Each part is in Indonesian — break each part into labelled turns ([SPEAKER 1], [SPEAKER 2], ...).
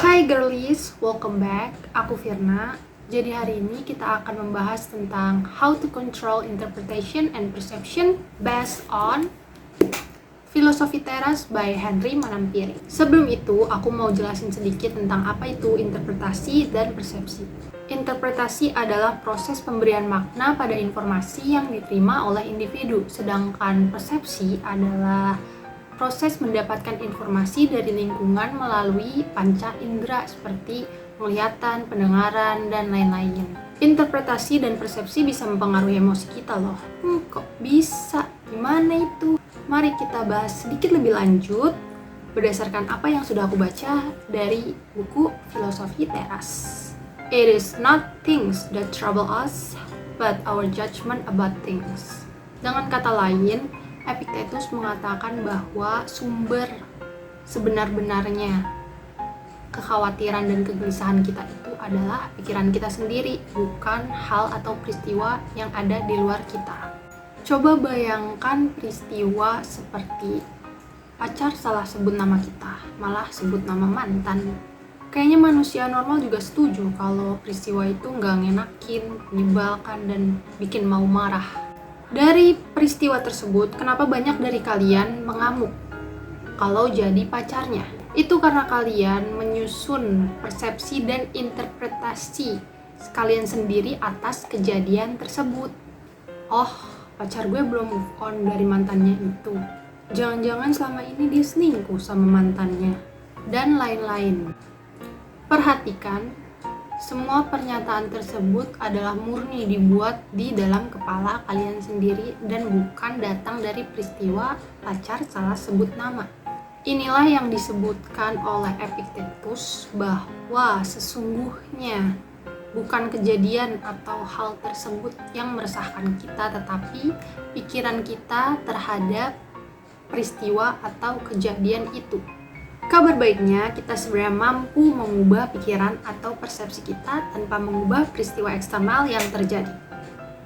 [SPEAKER 1] Hai girlies, welcome back. Aku Firna. Jadi hari ini kita akan membahas tentang how to control interpretation and perception based on Philosophy Teras by Henry Malampiri. Sebelum itu, aku mau jelasin sedikit tentang apa itu interpretasi dan persepsi. Interpretasi adalah proses pemberian makna pada informasi yang diterima oleh individu, sedangkan persepsi adalah proses mendapatkan informasi dari lingkungan melalui panca indera seperti penglihatan, pendengaran, dan lain-lain. Interpretasi dan persepsi bisa mempengaruhi emosi kita loh. Kok bisa? Gimana itu? Mari kita bahas sedikit lebih lanjut berdasarkan apa yang sudah aku baca dari buku Philosophy Teras. It is not things that trouble us, but our judgment about things. Dengan kata lain, Epictetus mengatakan bahwa sumber sebenar-benarnya kekhawatiran dan kegelisahan kita itu adalah pikiran kita sendiri, bukan hal atau peristiwa yang ada di luar kita. Coba bayangkan peristiwa seperti pacar salah sebut nama kita, malah sebut nama mantan. Kayaknya manusia normal juga setuju kalau peristiwa itu nggak ngenakin, menyebalkan, dan bikin mau marah. Dari peristiwa tersebut, kenapa banyak dari kalian mengamuk kalau jadi pacarnya? Itu karena kalian menyusun persepsi dan interpretasi kalian sendiri atas kejadian tersebut. Oh, pacar gue belum move on dari mantannya itu. Jangan-jangan selama ini dia selingkuh sama mantannya. Dan lain-lain. Perhatikan, semua pernyataan tersebut adalah murni dibuat di dalam kepala kalian sendiri dan bukan datang dari peristiwa pacar salah sebut nama. Inilah yang disebutkan oleh Epictetus bahwa sesungguhnya bukan kejadian atau hal tersebut yang meresahkan kita, tetapi pikiran kita terhadap peristiwa atau kejadian itu. Kabar baiknya, kita sebenarnya mampu mengubah pikiran atau persepsi kita tanpa mengubah peristiwa eksternal yang terjadi.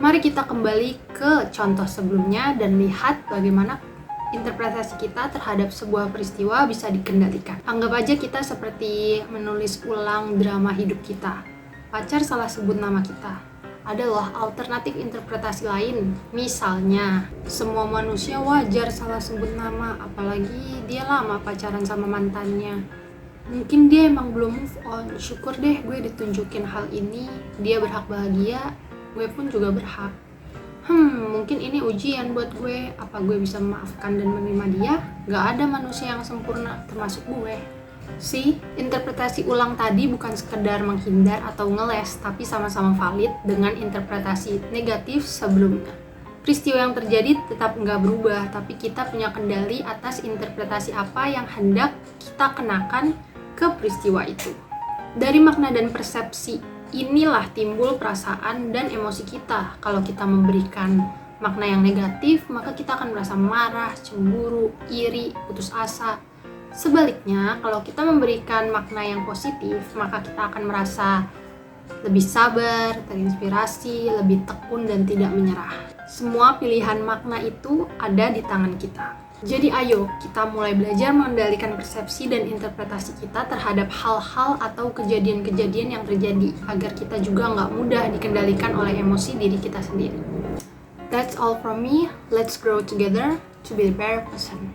[SPEAKER 1] Mari kita kembali ke contoh sebelumnya dan lihat bagaimana interpretasi kita terhadap sebuah peristiwa bisa dikendalikan. Anggap aja kita seperti menulis ulang drama hidup kita. Pacar salah sebut nama kita. Ada loh alternatif interpretasi lain. Misalnya, semua manusia wajar salah sebut nama, apalagi dia lama pacaran sama mantannya. Mungkin dia emang belum move on. Syukur deh gue ditunjukin hal ini. Dia berhak bahagia, gue pun juga berhak. Mungkin ini ujian buat gue. Apa gue bisa memaafkan dan menerima dia? Gak ada manusia yang sempurna, termasuk gue. Interpretasi ulang tadi bukan sekedar menghindar atau ngeles, tapi sama-sama valid dengan interpretasi negatif sebelumnya. Peristiwa yang terjadi tetap nggak berubah, tapi kita punya kendali atas interpretasi apa yang hendak kita kenakan ke peristiwa itu. Dari makna dan persepsi, inilah timbul perasaan dan emosi kita. Kalau kita memberikan makna yang negatif, maka kita akan merasa marah, cemburu, iri, putus asa. Sebaliknya, kalau kita memberikan makna yang positif, maka kita akan merasa lebih sabar, terinspirasi, lebih tekun, dan tidak menyerah. Semua pilihan makna itu ada di tangan kita. Jadi ayo, kita mulai belajar mengendalikan persepsi dan interpretasi kita terhadap hal-hal atau kejadian-kejadian yang terjadi, agar kita juga nggak mudah dikendalikan oleh emosi diri kita sendiri. That's all from me. Let's grow together to be a better person.